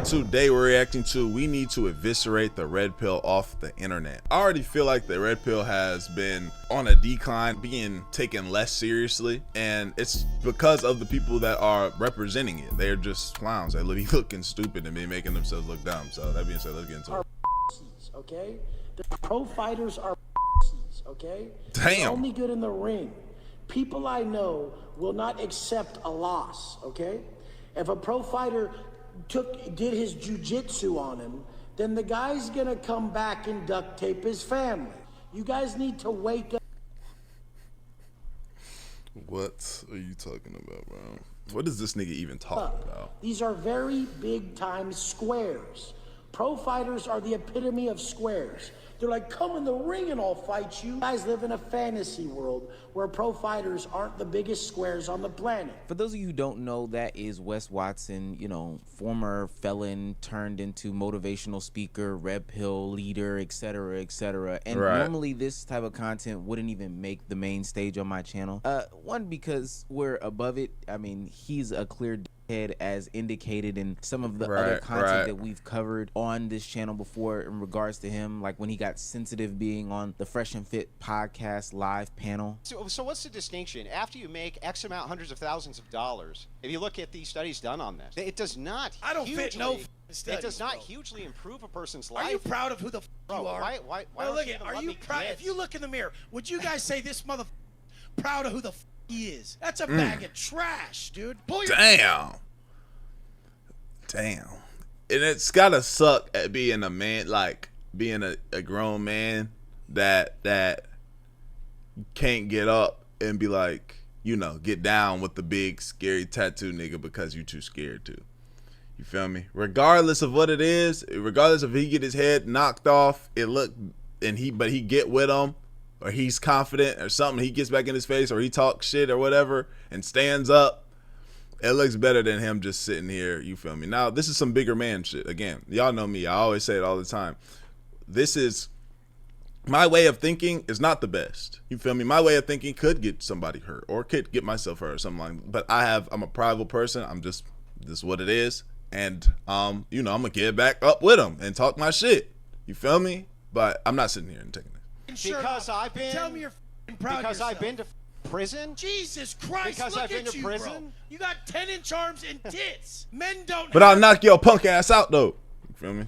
tattoo day we're reacting to, we need to eviscerate the red pill off the internet. I already feel like the red pill has been on a decline, being taken less seriously, and it's because of the people that are representing it. They're just clowns. They be looking stupid and be making themselves look dumb. So that being said, let's get into it. Okay, the pro fighters are okay. Damn. They're only good in the ring. People I know will not accept a loss. Okay, if a pro fighter did his jujitsu on him, then the guy's gonna come back and duct tape his family. You guys need to wake up. What are you talking about, bro? What is this nigga even talking about? These are very big time squares. Pro fighters are the epitome of squares. They're like, come in the ring and I'll fight you. You guys live in a fantasy world where pro fighters aren't the biggest squares on the planet. For those of you who don't know, that is Wes Watson, you know, former felon turned into motivational speaker, red pill leader, etc., etc. And normally this type of content wouldn't even make the main stage on my channel. One, because we're above it. I mean, he's a clear head, as indicated in some of the other content that we've covered on this channel before in regards to him, like when he got sensitive being on the Fresh and Fit podcast live panel. So what's the distinction? After you make X amount, hundreds of thousands of dollars, if you look at the studies done on this, it does not studies, it does not hugely improve a person's life. Are you proud of who the f you are? Why well, look at, are you proud? If you look in the mirror, would you guys say this mother proud of who the f he is? That's a bag of trash, dude. Pull your Damn. And it's gotta suck at being a man, like being a grown man that can't get up and be like, you know, get down with the big scary tattoo nigga because you're too scared to. You feel me? Regardless of what it is, regardless if he get his head knocked off, but he get with him, or he's confident or something, he gets back in his face, or he talks shit or whatever and stands up, it looks better than him just sitting here. You feel me? Now, this is some bigger man shit. Again, y'all know me. I always say it all the time. This is my way of thinking is not the best. You feel me? My way of thinking could get somebody hurt or could get myself hurt or something like that. But I'm a prideful person. This is what it is. And, you know, I'm going to get back up with him and talk my shit. You feel me? But I'm not sitting here and taking it. Because I've been... Tell me you're proud of yourself. I've been to prison? Jesus Christ, because look I've been at to you, prison? bro. You got 10-inch arms and tits. Men don't But I'll knock your punk ass out, though. You feel me?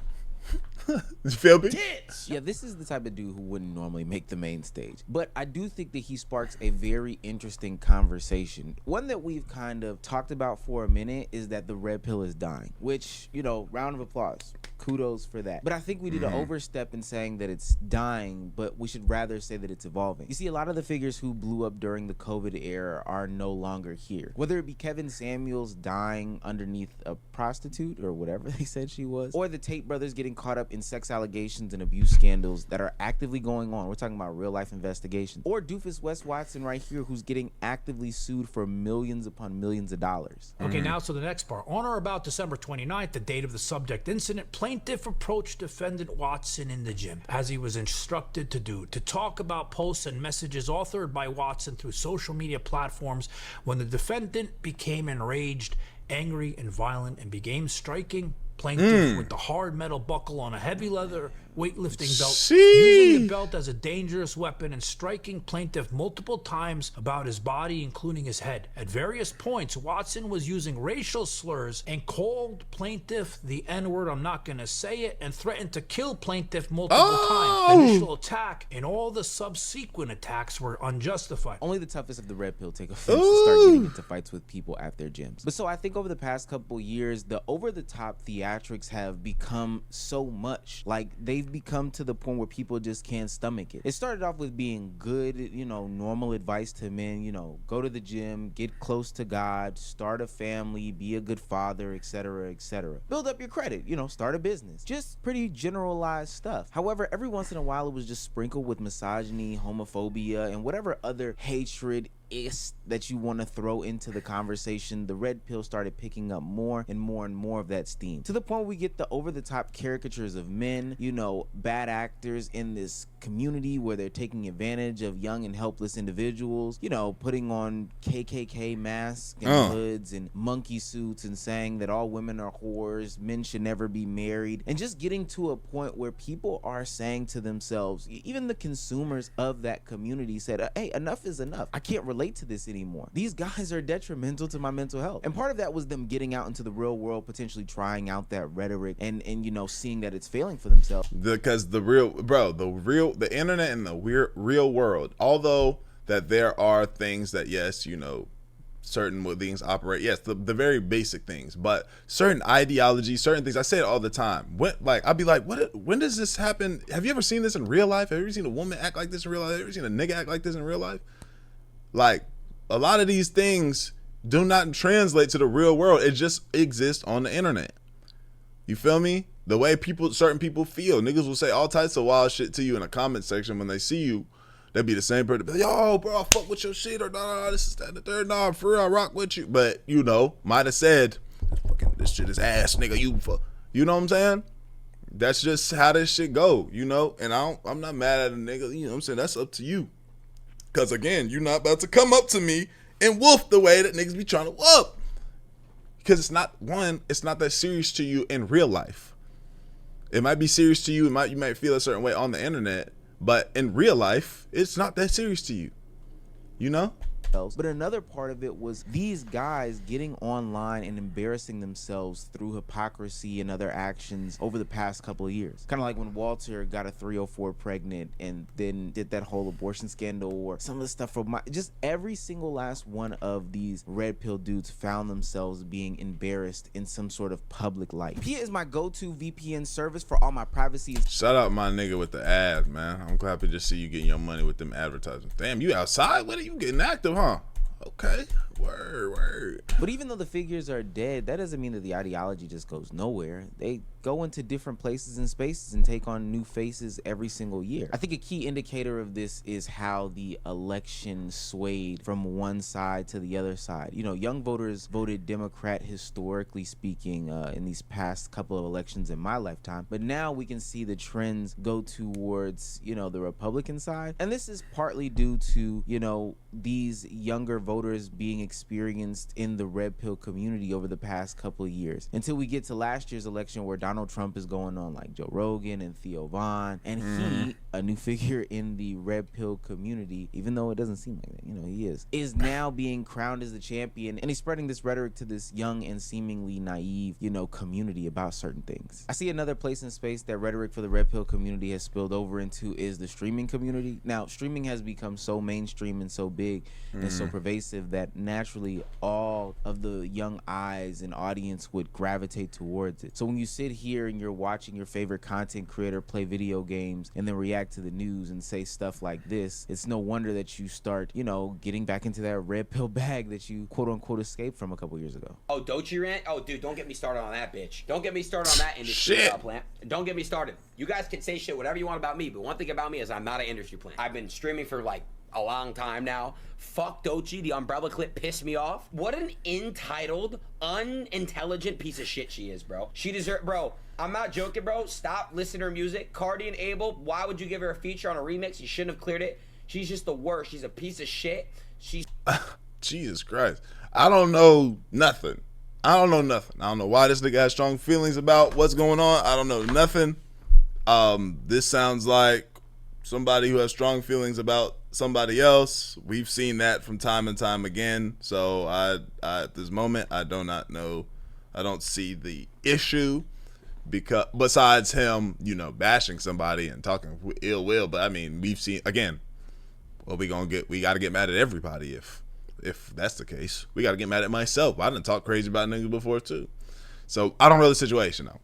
You feel me? tits. Yeah, this is the type of dude who wouldn't normally make the main stage. But I do think that he sparks a very interesting conversation. One that we've kind of talked about for a minute is that the red pill is dying, which, you know, round of applause. Kudos for that. But I think we did an overstep in saying that it's dying, but we should rather say that it's evolving. You see, a lot of the figures who blew up during the COVID era are no longer here. Whether it be Kevin Samuels dying underneath a prostitute or whatever they said she was, or the Tate brothers getting caught up in sex allegations and abuse scandals that are actively going on. We're talking about real life investigations. Or doofus Wes Watson right here, who's getting actively sued for millions upon millions of dollars. Okay, now to the next part. On or about December 29th, the date of the subject incident, plaintiff approached defendant Watson in the gym, as he was instructed to do, to talk about posts and messages authored by Watson through social media platforms. When the defendant became enraged, angry, and violent, and began striking plaintiff with the hard metal buckle on a heavy leather weightlifting belt, using the belt as a dangerous weapon, and striking plaintiff multiple times about his body, including his head. At various points, Watson was using racial slurs and called plaintiff the N-word, I'm not gonna say it, and threatened to kill plaintiff multiple times. The initial attack and all the subsequent attacks were unjustified. Only the toughest of the red pill take offense to start getting into fights with people at their gyms. But so I think over the past couple years, the over-the-top theatrics have become so much. Like, they've become to the point where people just can't stomach it. It started off with being good, you know, normal advice to men, you know, go to the gym, get close to God, start a family, be a good father, etc., etc. Build up your credit, you know, start a business. Just pretty generalized stuff. However, every once in a while it was just sprinkled with misogyny, homophobia, and whatever other hatred is that you want to throw into the conversation, the red pill started picking up more and more and more of that steam, to the point we get the over-the-top caricatures of men, you know, bad actors in this community where they're taking advantage of young and helpless individuals, you know, putting on KKK masks and hoods and monkey suits and saying that all women are whores, men should never be married, and just getting to a point where people are saying to themselves, even the consumers of that community said, hey, enough is enough. I can't relate to this anymore. These guys are detrimental to my mental health. And part of that was them getting out into the real world, potentially trying out that rhetoric and you know, seeing that it's failing for themselves. Because the internet and the real world, although that there are things that, yes, you know, certain things operate, yes, the very basic things, but certain ideologies, certain things, I say it all the time. I'd be like, when does this happen? Have you ever seen this in real life? Have you ever seen a woman act like this in real life? Have you ever seen a nigga act like this in real life? Like, a lot of these things do not translate to the real world. It just exists on the internet. You feel me? The way certain people feel. Niggas will say all types of wild shit to you in a comment section when they see you. They'd be the same person. Be like, yo, bro, I fuck with your shit, or nah, this is that and the third, nah, for real, I rock with you. But, you know, might have said, fucking, this shit is ass, nigga, you know what I'm saying? That's just how this shit go, you know? And I'm not mad at a nigga, you know what I'm saying? That's up to you. Because, again, you're not about to come up to me and woof the way that niggas be trying to whoop. Because it's not that serious to you in real life. It might be serious to you. You might feel a certain way on the internet. But in real life, it's not that serious to you. You know? But another part of it was these guys getting online and embarrassing themselves through hypocrisy and other actions over the past couple of years. Kind of like when Walter got a 304 pregnant and then did that whole abortion scandal, or some of the stuff from just every single last one of these red pill dudes found themselves being embarrassed in some sort of public light. Pia is my go-to VPN service for all my privacy. Shout out my nigga with the ads, man. I'm happy to see you getting your money with them advertisements. Damn, you outside? What are you getting active, huh? Okay, word. But even though the figures are dead, that doesn't mean that the ideology just goes nowhere. They go into different places and spaces and take on new faces every single year. I think a key indicator of this is how the election swayed from one side to the other side. You know, young voters voted Democrat, historically speaking, in these past couple of elections in my lifetime. But now we can see the trends go towards, you know, the Republican side. And this is partly due to, you know, these younger voters being experienced in the red pill community over the past couple of years, until we get to last year's election where Donald Trump is going on like Joe Rogan and Theo Vaughn, and he, a new figure in the red pill community, even though it doesn't seem like that, you know, he is now being crowned as the champion, and he's spreading this rhetoric to this young and seemingly naive, you know, community about certain things. I see another place in space that rhetoric for the red pill community has spilled over into is the streaming community. Now, streaming has become so mainstream and so big and so pervasive that naturally all of the young eyes and audience would gravitate towards it. So when you sit here and you're watching your favorite content creator play video games and then react to the news and say stuff like this, it's no wonder that you start, you know, getting back into that red pill bag that you quote unquote escaped from a couple years ago. Oh, Dochi rant? Oh, dude, don't get me started on that bitch. Don't get me started on that industry plant. Don't get me started. You guys can say shit whatever you want about me, but one thing about me is I'm not an industry plant. I've been streaming for like a long time now. Fuck Dochi, the umbrella clip pissed me off. What an entitled, unintelligent piece of shit she is, bro. She deserves, bro, I'm not joking, bro. Stop listening to her music. Cardi and Abel, why would you give her a feature on a remix? You shouldn't have cleared it. She's just the worst. She's a piece of shit. She's Jesus Christ. I don't know nothing. I don't know why this nigga has strong feelings about what's going on. I don't know nothing. This sounds like somebody who has strong feelings about somebody else. We've seen that from time and time again. So I at this moment, I do not know. I don't see the issue, because besides him, you know, bashing somebody and talking ill will. But I mean, we've seen, again, well, we got to get mad at everybody if that's the case. We got to get mad at myself. I done talked crazy about niggas before too. So I don't know the situation though.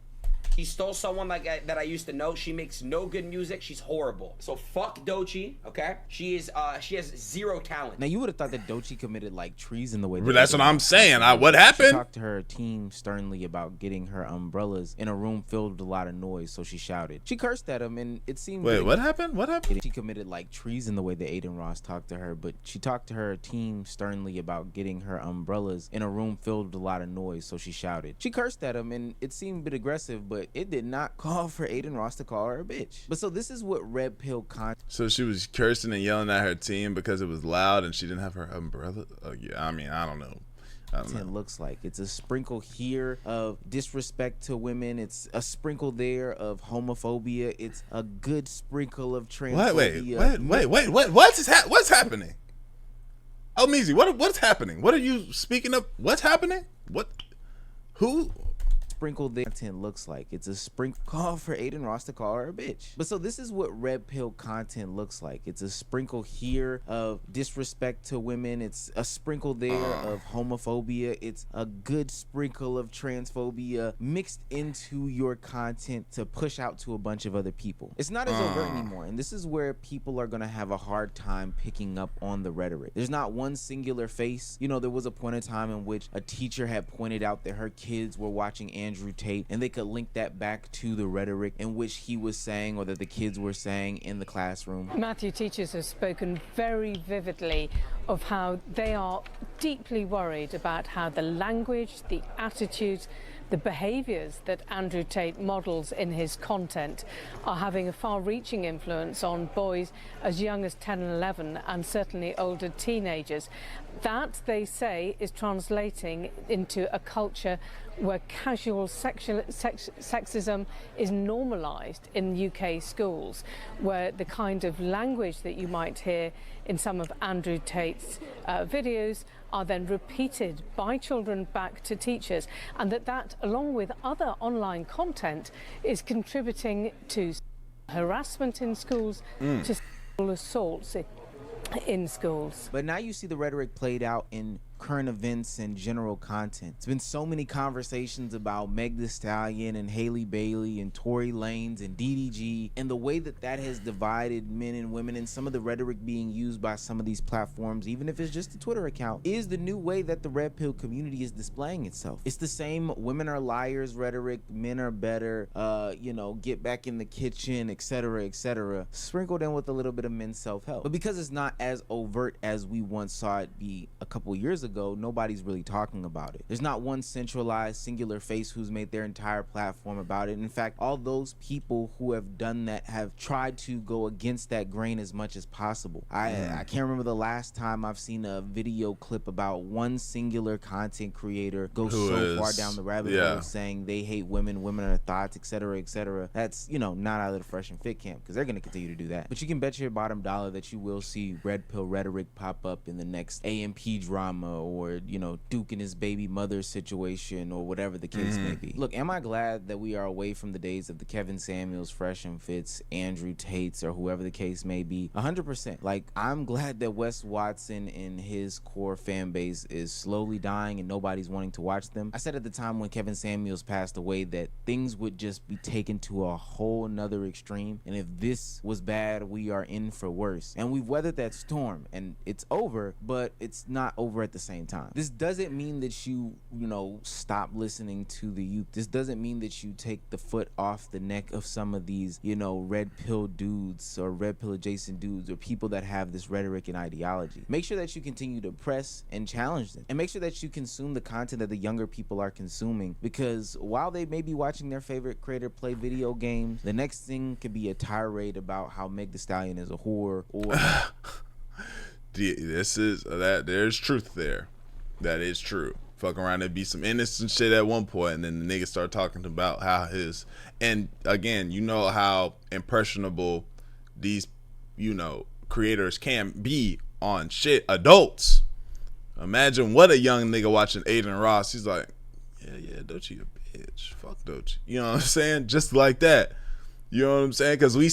He stole someone that I used to know. She makes no good music. She's horrible. So fuck Doechii, okay? She has zero talent. Now you would have thought that Doechii committed like treason the way. But that's what I'm saying. What She happened? talked to her team sternly about getting her umbrellas in a room filled with a lot of noise, so she shouted. She cursed at him, and it seemed. Wait, what happened? What happened? She committed like treason the way that Aiden Ross talked to her, but she talked to her team sternly about getting her umbrellas in a room filled with a lot of noise, so she shouted. She cursed at him, and it seemed a bit aggressive, but it did not call for Aiden Ross to call her a bitch. But so this is what Redpill content. So she was cursing and yelling at her team because it was loud and she didn't have her umbrella. Yeah, I mean, I don't know. Looks like it's a sprinkle here of disrespect to women. It's a sprinkle there of homophobia. It's a good sprinkle of transphobia. Wait, what's happening? Oh, Meezy, what's happening? What are you speaking of? What's happening? What? Who? Sprinkle there content looks like. It's a sprinkle call for Aiden Ross to call her a bitch. But so this is what Redpill content looks like. It's a sprinkle here of disrespect to women. It's a sprinkle there of homophobia. It's a good sprinkle of transphobia mixed into your content to push out to a bunch of other people. It's not as overt anymore, and this is where people are gonna have a hard time picking up on the rhetoric. There's not one singular face. You know, there was a point in time in which a teacher had pointed out that her kids were watching Andrew Tate, and they could link that back to the rhetoric in which he was saying, or that the kids were saying in the classroom. Matthew, teachers have spoken very vividly of how they are deeply worried about how the language, the attitudes, the behaviours that Andrew Tate models in his content are having a far-reaching influence on boys as young as 10 and 11, and certainly older teenagers. That, they say, is translating into a culture where casual sexism is normalised in UK schools, where the kind of language that you might hear in some of Andrew Tate's videos are then repeated by children back to teachers, and that along with other online content is contributing to harassment in schools, to sexual assaults in schools. But now you see the rhetoric played out in current events and general content. It's been so many conversations about Meg Thee Stallion and Haley Bailey and Tory Lanez and DDG, and the way that has divided men and women, and some of the rhetoric being used by some of these platforms, even if it's just a Twitter account, is the new way that the Red Pill community is displaying itself. It's the same women are liars rhetoric, men are better, get back in the kitchen, etc., sprinkled in with a little bit of men's self-help. But because it's not as overt as we once saw it be a couple years ago, nobody's really talking about it. There's not one centralized singular face who's made their entire platform about it. In fact, all those people who have done that have tried to go against that grain as much as possible. I can't remember the last time I've seen a video clip about one singular content creator go far down the rabbit hole saying they hate women are thoughts, etc. That's, not out of the Fresh and Fit camp, because they're going to continue to do that. But you can bet your bottom dollar that you will see Red Pill rhetoric pop up in the next AMP drama, or Duke and his baby mother situation, or whatever the case may be. Look, am I glad that we are away from the days of the Kevin Samuels, Fresh and Fits, Andrew Tates, or whoever the case may be? 100%. Like, I'm glad that Wes Watson and his core fan base is slowly dying and nobody's wanting to watch them. I said at the time when Kevin Samuels passed away that things would just be taken to a whole nother extreme, and if this was bad, we are in for worse. And we've weathered that storm, and it's over, but it's not over at the same time. This doesn't mean that you stop listening to the youth. This doesn't mean that you take the foot off the neck of some of these red pill dudes or red pill adjacent dudes or people that have this rhetoric and ideology. Make sure that you continue to press and challenge them, and make sure that you consume the content that the younger people are consuming, because while they may be watching their favorite creator play video games, the next thing could be a tirade about how Meg Thee Stallion is a whore, or there's truth there. That is true. Fuck around and be some innocent shit at one point, and then the nigga start talking about how his, and again, how impressionable these creators can be on shit. Adults, imagine what a young nigga watching Aiden Ross, he's like, yeah, Doechii a bitch, fuck Doechii, you know what I'm saying? Just like that, you know what I'm saying? Because we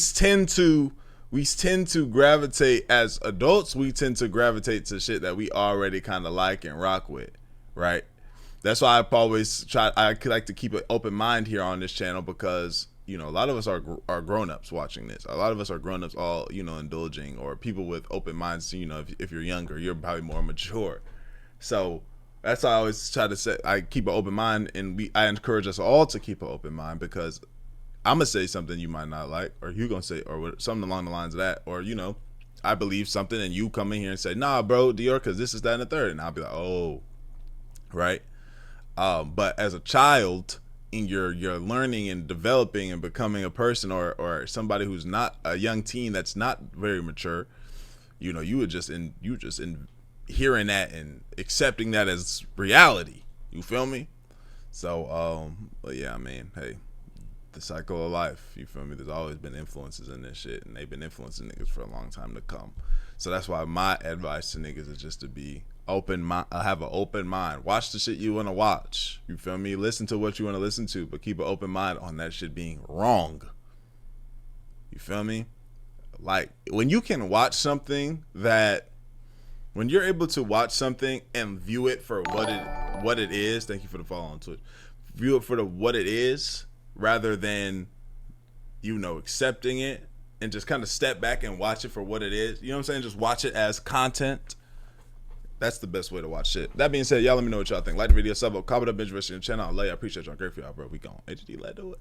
tend to gravitate, as adults, we tend to gravitate to shit that we already kind of like and rock with, right? That's why I always I like to keep an open mind here on this channel, because you know, a lot of us are grown-ups watching this. A lot of us are grown-ups all, you know, indulging, or people with open minds. You know, if you're younger, you're probably more mature. So that's why I always try to say, I keep an open mind, and I encourage us all to keep an open mind, because I'm gonna say something you might not like, or you gonna say, or something along the lines of that, or you know, I believe something and you come in here and say, nah, bro, Dior, because this is that and the third, and I'll be like, oh, right. But as a child, in you're learning and developing and becoming a person, or somebody who's not a young teen that's not very mature, you know, you just in hearing that and accepting that as reality. You feel me? So but yeah, I mean, hey, the cycle of life, you feel me? There's always been influences in this shit, and they've been influencing niggas for a long time to come. So that's why my advice to niggas is just to be open mind, have an open mind. Watch the shit you want to watch. You feel me? Listen to what you want to listen to, but keep an open mind on that shit being wrong. You feel me? Like, when you can watch something that, when you're able to watch something and view it for what it is. Thank you for the follow on Twitch. View it for what it is, rather than, you know, accepting it and just kind of step back and watch it for what it is. You know what I'm saying? Just watch it as content. That's the best way to watch shit. That being said, y'all let me know what y'all think. Like the video, sub up, comment up, binge, rest of your channel. I love you. I appreciate y'all. Great for y'all, bro. We gone. HD, let's do it.